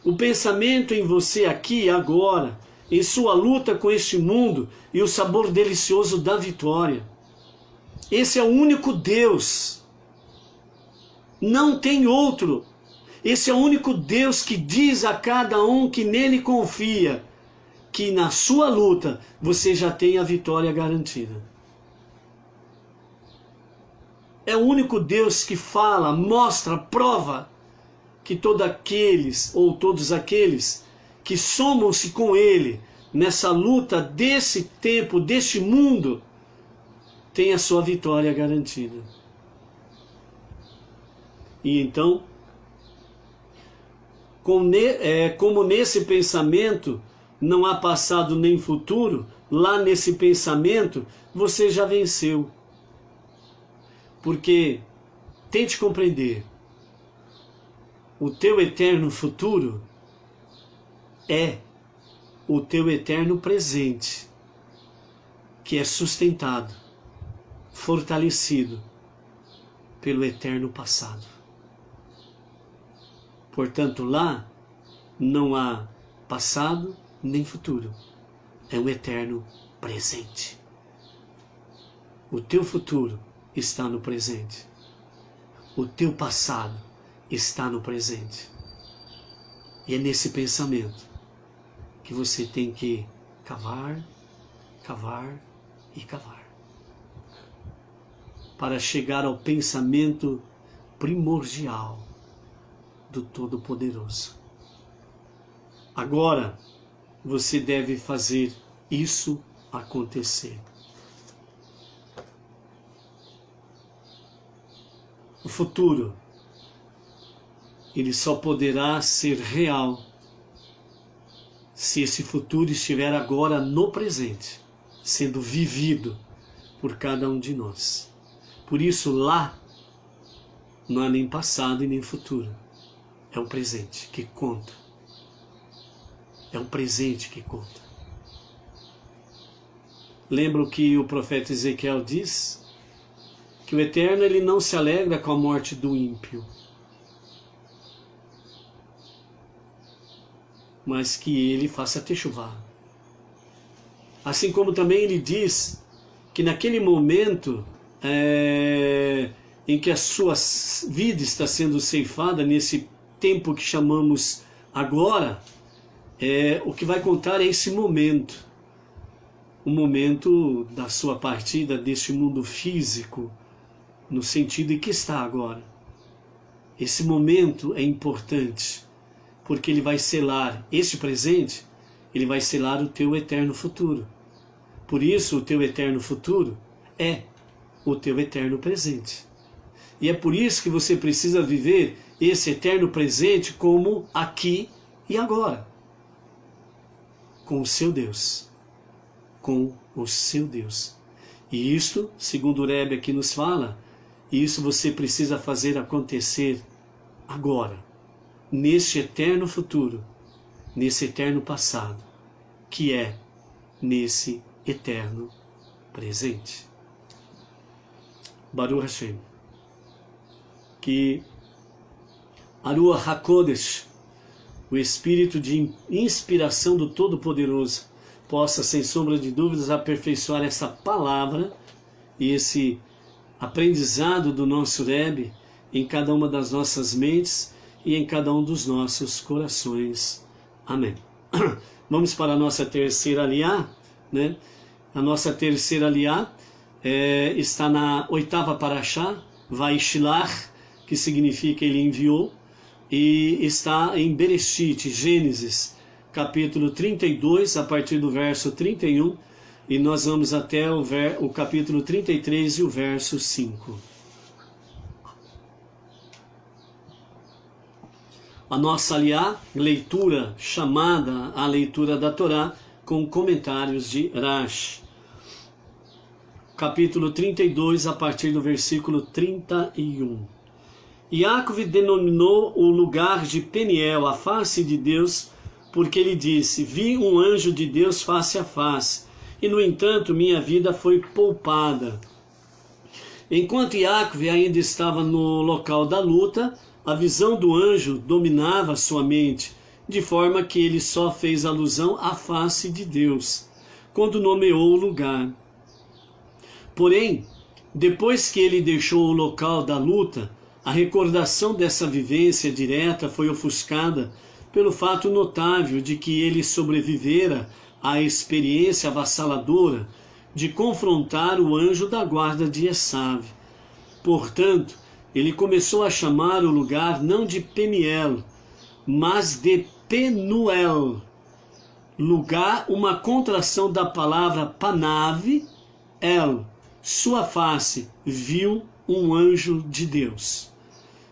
O pensamento em você aqui e agora, em sua luta com este mundo e o sabor delicioso da vitória. Esse é o único Deus, não tem outro. Esse é o único Deus que diz a cada um que nele confia que na sua luta você já tem a vitória garantida. É o único Deus que fala, mostra, prova que todos aqueles que somam-se com Ele nessa luta desse tempo, deste mundo, tem a sua vitória garantida. E então, como nesse pensamento não há passado nem futuro, lá nesse pensamento você já venceu. Porque, tente compreender, o teu eterno futuro é o teu eterno presente, que é sustentado, fortalecido pelo eterno passado. Portanto, lá não há passado nem futuro, é um eterno presente. O teu futuro está no presente, o teu passado está no presente. E é nesse pensamento que você tem que cavar, cavar e cavar, para chegar ao pensamento primordial do Todo-Poderoso. Agora você deve fazer isso acontecer. O futuro, ele só poderá ser real se esse futuro estiver agora no presente, sendo vivido por cada um de nós. Por isso lá não há nem passado e nem futuro. É o presente que conta. É o presente que conta. Lembra o que o profeta Ezequiel diz? Que o Eterno ele não se alegra com a morte do ímpio, mas que ele faça techuvá. Assim como também ele diz que naquele momento em que a sua vida está sendo ceifada, nesse tempo que chamamos agora, o que vai contar é esse momento, o momento da sua partida deste mundo físico, no sentido em que está agora. Esse momento é importante, porque ele vai selar este presente, ele vai selar o teu eterno futuro. Por isso, o teu eterno futuro é o teu eterno presente. E é por isso que você precisa viver esse eterno presente como aqui e agora, com o seu Deus. Com o seu Deus. E isto, segundo o Rebbe aqui nos fala, isso você precisa fazer acontecer agora, neste eterno futuro, nesse eterno passado, que é nesse eterno presente. Baruch Hashem. Que a Ruach HaKodesh, o espírito de inspiração do Todo-Poderoso, possa, sem sombra de dúvidas, aperfeiçoar essa palavra e esse aprendizado do nosso Rebbe em cada uma das nossas mentes e em cada um dos nossos corações. Amém. Vamos para a nossa terceira aliá, né? A nossa terceira aliá está na 8ª Parashá, Vaishilach, que significa ele enviou, e está em Bereshit, Gênesis, capítulo 32, a partir do verso 31, e nós vamos até o capítulo 33 e o verso 5. A nossa aliá, leitura chamada a leitura da Torá, com comentários de Rashi. Capítulo 32, a partir do versículo 31. Yaakov denominou o lugar de Peniel, a face de Deus, porque ele disse: vi um anjo de Deus face a face, e no entanto minha vida foi poupada. Enquanto Yaakov ainda estava no local da luta, a visão do anjo dominava sua mente, de forma que ele só fez alusão à face de Deus, quando nomeou o lugar. Porém, depois que ele deixou o local da luta, a recordação dessa vivência direta foi ofuscada pelo fato notável de que ele sobrevivera à experiência avassaladora de confrontar o anjo da guarda de Esav. Portanto, ele começou a chamar o lugar não de Peniel, mas de Penuel, lugar, uma contração da palavra Panav, El, sua face, viu um anjo de Deus.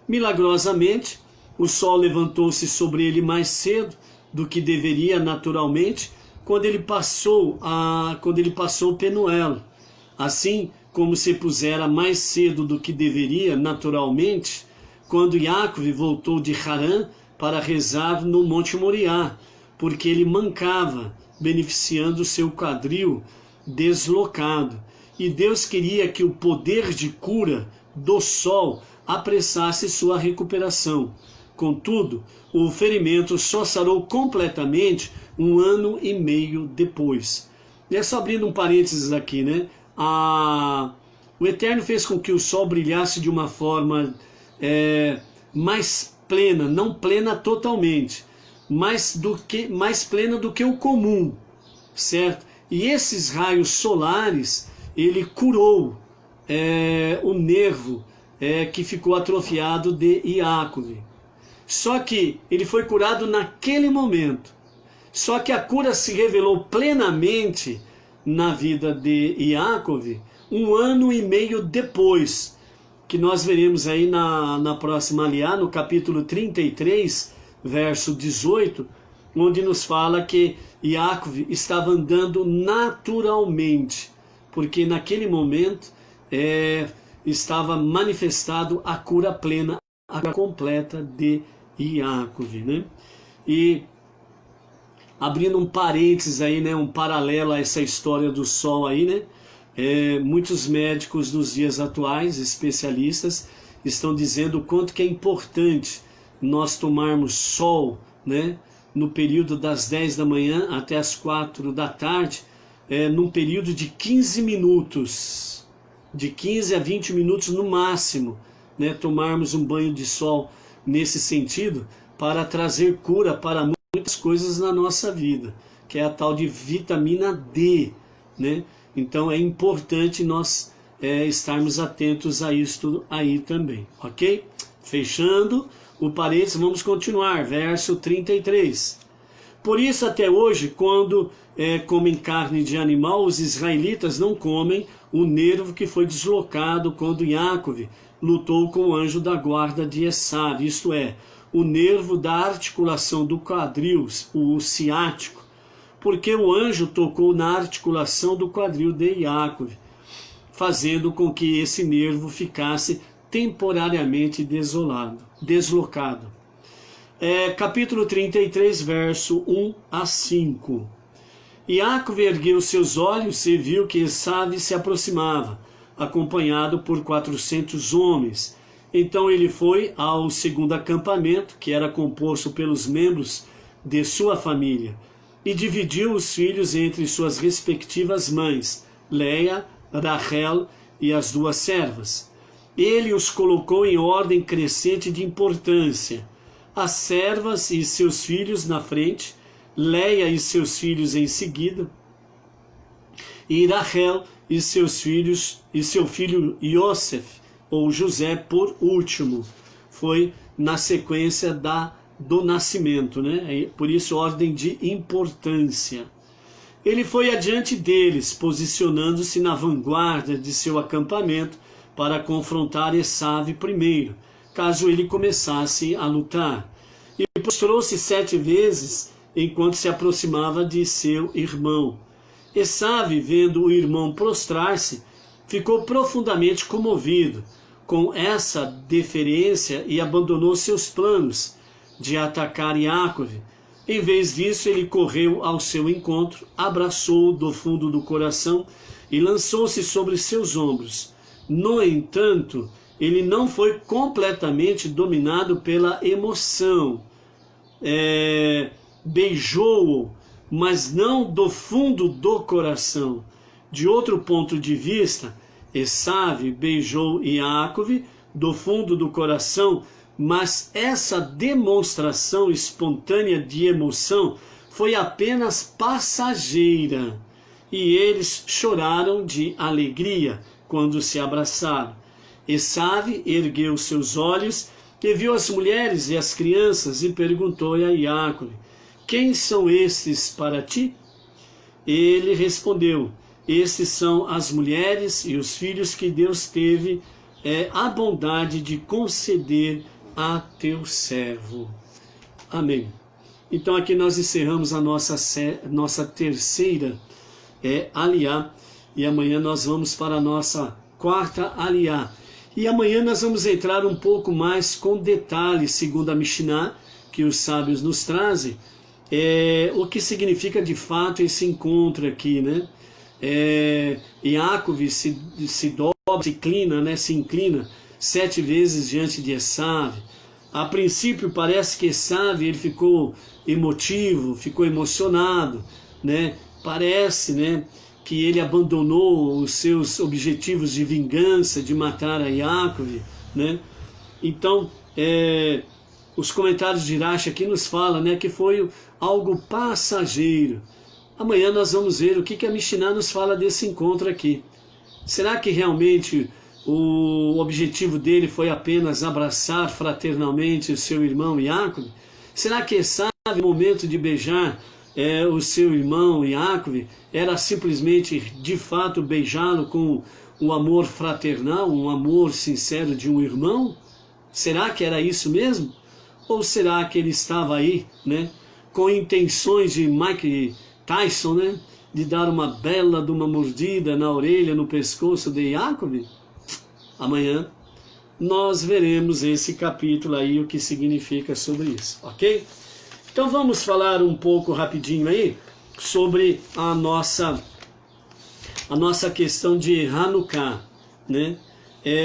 Milagrosamente, o sol levantou-se sobre ele mais cedo do que deveria naturalmente, quando ele passou Penuel. Assim como se pusera mais cedo do que deveria naturalmente, quando Yaakov voltou de Harã para rezar no Monte Moriá, porque ele mancava, beneficiando seu quadril deslocado. E Deus queria que o poder de cura do sol apressasse sua recuperação. Contudo, o ferimento só sarou completamente 1 ano e meio depois. E é só abrindo um parênteses aqui, né? O Eterno fez com que o sol brilhasse de uma forma mais plena, não plena totalmente, mais plena do que o comum, certo? E esses raios solares, ele curou o nervo que ficou atrofiado de Yaakov. Só que ele foi curado naquele momento. Só que a cura se revelou plenamente na vida de Yaakov 1 ano e meio depois, que nós veremos aí na próxima aliá, no capítulo 33, verso 18, onde nos fala que Yaakov estava andando naturalmente, porque naquele momento estava manifestado a cura plena, a cura completa de Yaakov, né? E abrindo um parênteses aí, né, um paralelo a essa história do sol aí, né? Muitos médicos nos dias atuais, especialistas, estão dizendo o quanto que é importante nós tomarmos sol, né, no período das 10 da manhã até as 4 da tarde, num período de 15 minutos, de 15 a 20 minutos no máximo, né, tomarmos um banho de sol nesse sentido, para trazer cura para muitas coisas na nossa vida, que é a tal de vitamina D, né? Então é importante nós estarmos atentos a isso aí também, ok? Fechando o parênteses, vamos continuar, verso 33. Por isso até hoje, quando comem carne de animal, os israelitas não comem o nervo que foi deslocado quando Yaakov lutou com o anjo da guarda de Esav, isto é, o nervo da articulação do quadril, o ciático, porque o anjo tocou na articulação do quadril de Yaakov, fazendo com que esse nervo ficasse temporariamente deslocado. Capítulo 33, verso 1 a 5. Yaakov ergueu seus olhos e viu que Esaú se aproximava, acompanhado por 400 homens. Então ele foi ao segundo acampamento, que era composto pelos membros de sua família, e dividiu os filhos entre suas respectivas mães, Leia, Rachel e as duas servas. Ele os colocou em ordem crescente de importância, as servas e seus filhos na frente, Leia e seus filhos em seguida, e Rachel e seus filhos, e seu filho Yosef, ou José, por último. Foi na sequência do nascimento, né? Por isso, ordem de importância. Ele foi adiante deles, posicionando-se na vanguarda de seu acampamento para confrontar Esaú primeiro, caso ele começasse a lutar. E prostrou-se 7 vezes enquanto se aproximava de seu irmão. Esaú, vendo o irmão prostrar-se, ficou profundamente comovido com essa deferência e abandonou seus planos de atacar Yaakov. Em vez disso, ele correu ao seu encontro, abraçou-o do fundo do coração e lançou-se sobre seus ombros. No entanto, ele não foi completamente dominado pela emoção. Beijou-o, mas não do fundo do coração. De outro ponto de vista, Esaú beijou Yaakov do fundo do coração, mas essa demonstração espontânea de emoção foi apenas passageira, e eles choraram de alegria quando se abraçaram. Esaú ergueu seus olhos e viu as mulheres e as crianças e perguntou a Yaakov: quem são estes para ti? Ele respondeu: estes são as mulheres e os filhos que Deus teve a bondade de conceder a teu servo. Amém. Então aqui nós encerramos a nossa terceira aliá, e amanhã nós vamos para a nossa quarta aliá. E amanhã nós vamos entrar um pouco mais com detalhes, segundo a Mishnah, que os sábios nos trazem, o que significa de fato esse encontro aqui, né? Yaakov se dobra, se inclina 7 vezes diante de Esaú. A princípio parece que Esaú ele ficou emotivo, ficou emocionado, né? Parece, né, que ele abandonou os seus objetivos de vingança, de matar a Yaakov, né? Então, os comentários de Rashi aqui nos falam, né, que foi algo passageiro. Amanhã nós vamos ver o que a Mishnah nos fala desse encontro aqui. Será que realmente o objetivo dele foi apenas abraçar fraternalmente o seu irmão Yaakov? Será que Esaú, no momento de beijar o seu irmão Yaakov, era simplesmente de fato beijá-lo com o amor fraternal, um amor sincero de um irmão? Será que era isso mesmo? Ou será que ele estava aí, né, com intenções de Mike Tyson, né, de dar uma bela de uma mordida na orelha, no pescoço de Yaakov? Amanhã nós veremos esse capítulo aí, o que significa sobre isso, ok? Então vamos falar um pouco rapidinho aí sobre a nossa questão de Hanukkah, né?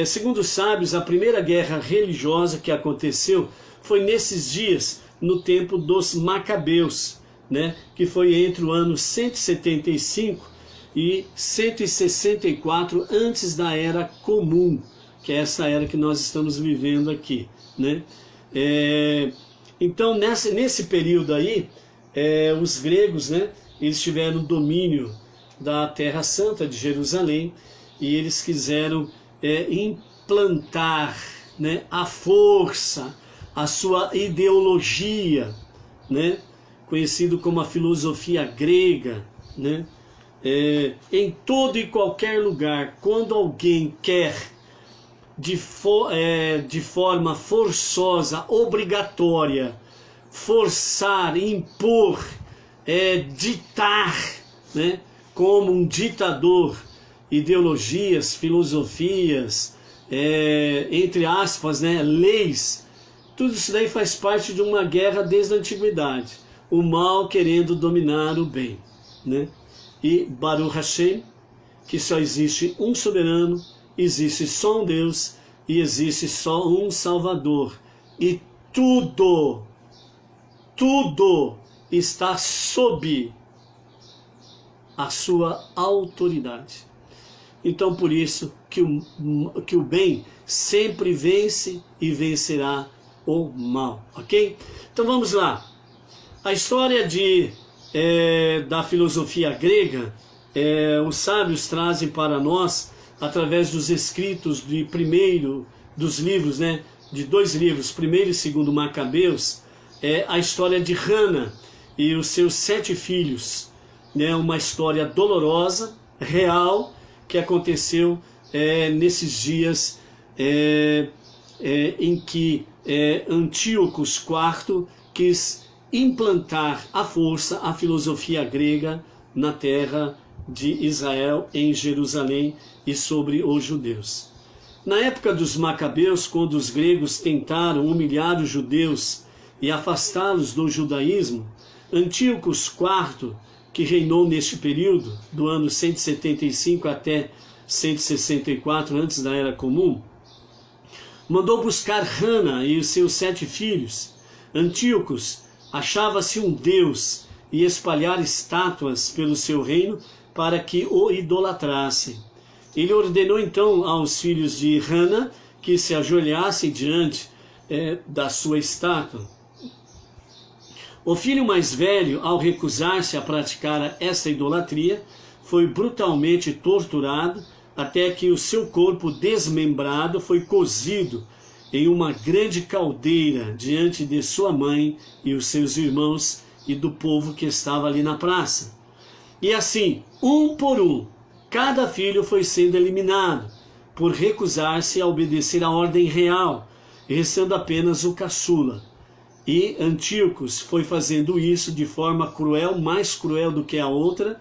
Segundo os sábios, a primeira guerra religiosa que aconteceu foi nesses dias, no tempo dos Macabeus, né? Que foi entre o ano 175 e 164 antes da Era Comum, que é essa era que nós estamos vivendo aqui, né? Então, nesse período aí, os gregos, né, eles tiveram domínio da Terra Santa de Jerusalém, e eles quiseram implantar, né, à força a sua ideologia, né, conhecido como a filosofia grega, né, em todo e qualquer lugar. Quando alguém quer de forma forçosa, obrigatória, forçar, impor, ditar, né, como um ditador, ideologias, filosofias, entre aspas, né, leis. Tudo isso daí faz parte de uma guerra desde a antiguidade. O mal querendo dominar o bem, né? E Baruch Hashem, que só existe um soberano, existe só um Deus e existe só um Salvador. E tudo está sob a sua autoridade. Então por isso que o bem sempre vence e vencerá o mal, ok? Então vamos lá. A história da filosofia grega, os sábios trazem para nós, através dos escritos dos livros, né, de 2 livros, 1º e 2º Macabeus, a história de Hana e os seus 7 filhos, né, uma história dolorosa, real, que aconteceu nesses dias em que Antíocos IV quis implantar à força a filosofia grega na terra de Israel, em Jerusalém e sobre os judeus. Na época dos Macabeus, quando os gregos tentaram humilhar os judeus e afastá-los do judaísmo, Antíocos IV, que reinou neste período, do ano 175 até 164 antes da Era Comum, mandou buscar Hana e os seus 7 filhos. Antíocos achava-se um deus e espalhar estátuas pelo seu reino para que o idolatrassem. Ele ordenou então aos filhos de Hana que se ajoelhassem diante da sua estátua. O filho mais velho, ao recusar-se a praticar esta idolatria, foi brutalmente torturado até que o seu corpo desmembrado foi cozido em uma grande caldeira diante de sua mãe e os seus irmãos e do povo que estava ali na praça. E assim, um por um, cada filho foi sendo eliminado por recusar-se a obedecer à ordem real, restando apenas o caçula. E Antíocos foi fazendo isso de forma cruel, mais cruel do que a outra,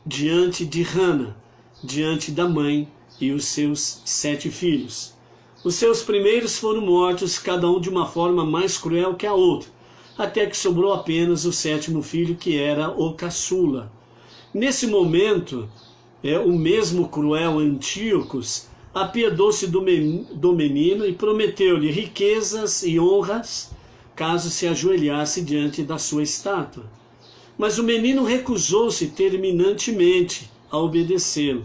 diante de Hana, diante da mãe e os seus 7 filhos. Os seus primeiros foram mortos, cada um de uma forma mais cruel que a outra, até que sobrou apenas o 7º filho, que era o caçula. Nesse momento, o mesmo cruel Antíocos apiedou-se do menino e prometeu-lhe riquezas e honras, caso se ajoelhasse diante da sua estátua. Mas o menino recusou-se terminantemente a obedecê-lo.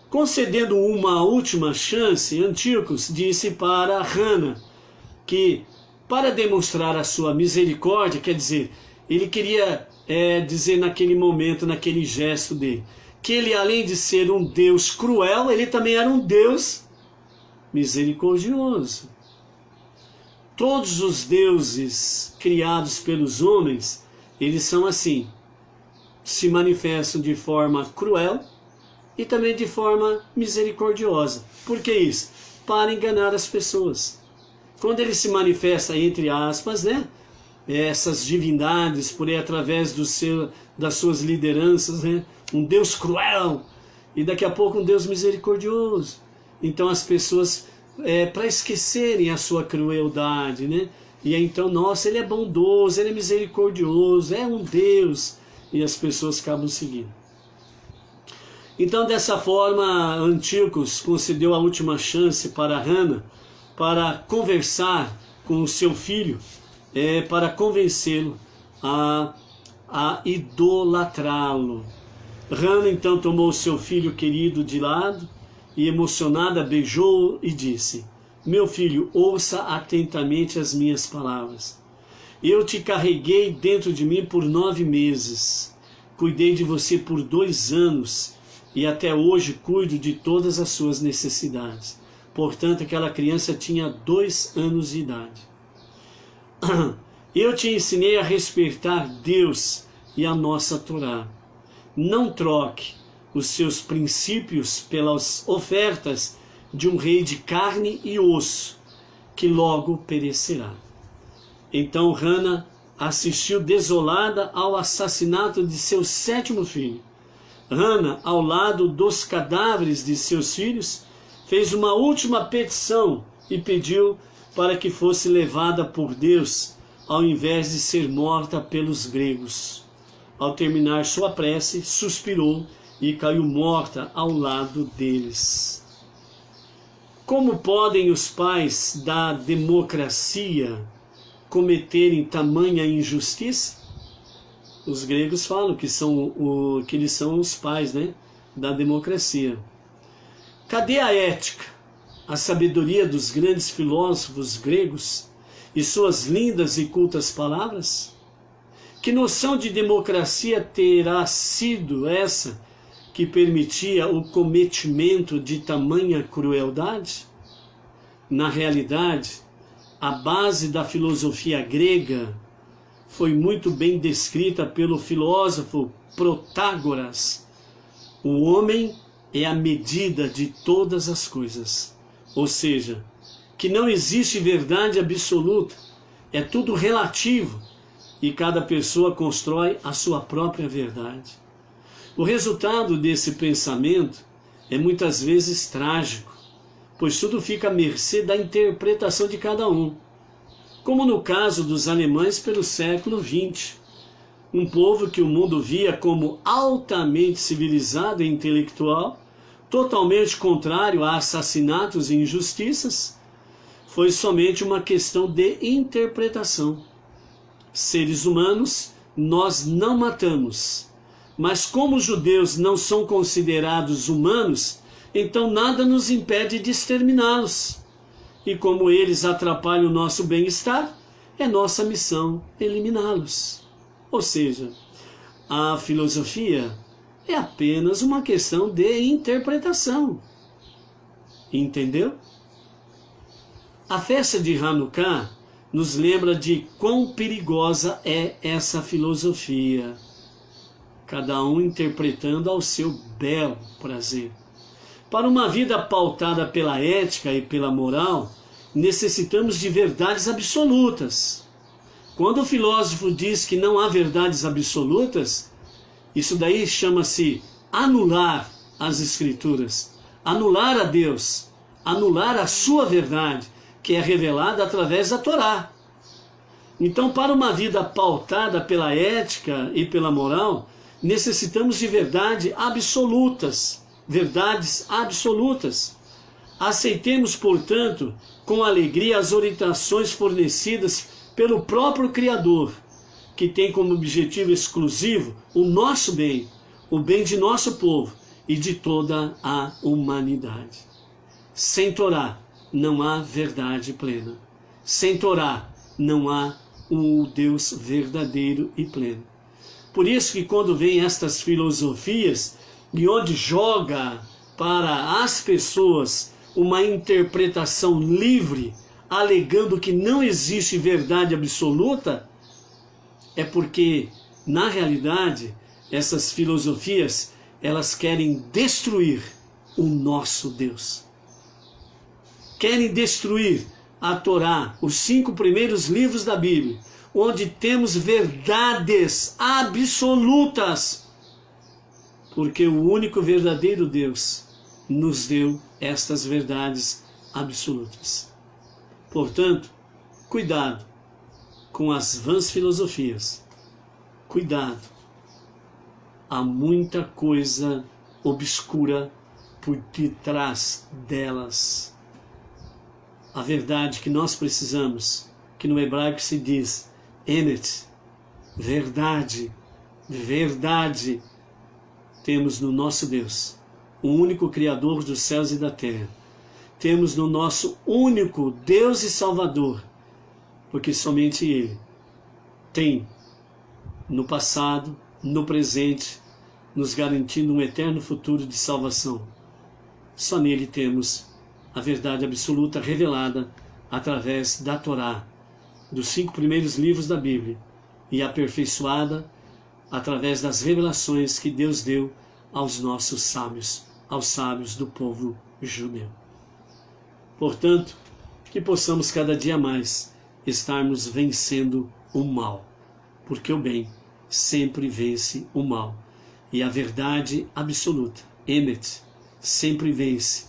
Concedendo uma última chance, Antíocos disse para Hana que, para demonstrar a sua misericórdia, quer dizer, ele queria dizer naquele momento, naquele gesto dele, que ele, além de ser um Deus cruel, ele também era um Deus misericordioso. Todos os deuses criados pelos homens, eles são assim, se manifestam de forma cruel e também de forma misericordiosa. Por que isso? Para enganar as pessoas. Quando ele se manifesta, entre aspas, né, essas divindades, por aí através das suas lideranças, né, um Deus cruel, e daqui a pouco um Deus misericordioso. Então as pessoas, para esquecerem a sua crueldade, né, e então, nossa, ele é bondoso, ele é misericordioso, é um Deus, e as pessoas acabam seguindo. Então, dessa forma, Antíocos concedeu a última chance para Hana para conversar com o seu filho, para convencê-lo a idolatrá-lo. Hana então tomou seu filho querido de lado e, emocionada, beijou-o e disse: meu filho, ouça atentamente as minhas palavras. Eu te carreguei dentro de mim por 9 meses, cuidei de você por 2 anos e até hoje cuido de todas as suas necessidades. Portanto, aquela criança tinha 2 anos de idade. Eu te ensinei a respeitar Deus e a nossa Torá. Não troque os seus princípios pelas ofertas de um rei de carne e osso, que logo perecerá. Então Hana assistiu desolada ao assassinato de seu 7º filho. Hana, ao lado dos cadáveres de seus filhos, fez uma última petição e pediu para que fosse levada por Deus, ao invés de ser morta pelos gregos. Ao terminar sua prece, suspirou e caiu morta ao lado deles. Como podem os pais da democracia cometerem tamanha injustiça? Os gregos falam que eles são os pais, né, da democracia. Cadê a ética, a sabedoria dos grandes filósofos gregos e suas lindas e cultas palavras? Que noção de democracia terá sido essa que permitia o cometimento de tamanha crueldade? Na realidade, a base da filosofia grega foi muito bem descrita pelo filósofo Protágoras. O homem é a medida de todas as coisas, ou seja, que não existe verdade absoluta, é tudo relativo e cada pessoa constrói a sua própria verdade. O resultado desse pensamento é muitas vezes trágico, pois tudo fica à mercê da interpretação de cada um, como no caso dos alemães pelo século XX, um povo que o mundo via como altamente civilizado e intelectual, totalmente contrário a assassinatos e injustiças. Foi somente uma questão de interpretação. Seres humanos nós não matamos, mas como os judeus não são considerados humanos, então nada nos impede de exterminá-los. E como eles atrapalham o nosso bem-estar, é nossa missão eliminá-los. Ou seja, a filosofia é apenas uma questão de interpretação. Entendeu? A festa de Hanukkah nos lembra de quão perigosa é essa filosofia, cada um interpretando ao seu belo prazer. Para uma vida pautada pela ética e pela moral, necessitamos de verdades absolutas. Quando o filósofo diz que não há verdades absolutas, isso daí chama-se anular as Escrituras, anular a Deus, anular a sua verdade, que é revelada através da Torá. Então, para uma vida pautada pela ética e pela moral, necessitamos de verdades absolutas. Aceitemos, portanto, com alegria as orientações fornecidas pelo próprio Criador, que tem como objetivo exclusivo o nosso bem, o bem de nosso povo e de toda a humanidade. Sem Torá não há verdade plena. Sem Torá não há um Deus verdadeiro e pleno. Por isso que quando vem estas filosofias, e onde joga para as pessoas uma interpretação livre, alegando que não existe verdade absoluta, é porque, na realidade, essas filosofias, elas querem destruir o nosso Deus. Querem destruir a Torá, os 5 primeiros livros da Bíblia, onde temos verdades absolutas, porque o único verdadeiro Deus nos deu estas verdades absolutas. Portanto, cuidado com as vãs filosofias. Cuidado. Há muita coisa obscura por detrás delas. A verdade que nós precisamos, que no hebraico se diz emet, verdade, verdade, temos no nosso Deus, o único Criador dos céus e da terra. Temos no nosso único Deus e Salvador, porque somente Ele tem, no passado, no presente, nos garantindo um eterno futuro de salvação. Só nele temos a verdade absoluta revelada através da Torá, dos 5 primeiros livros da Bíblia, e aperfeiçoada através das revelações que Deus deu aos nossos sábios, aos sábios do povo judeu. Portanto, que possamos cada dia mais estarmos vencendo o mal, porque o bem sempre vence o mal. E a verdade absoluta, Emet, sempre vence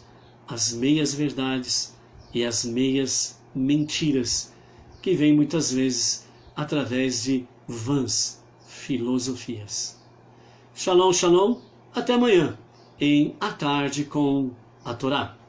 as meias verdades e as meias mentiras, que vêm muitas vezes através de vãs filosofias. Shalom, shalom, até amanhã, em A Tarde com a Torá.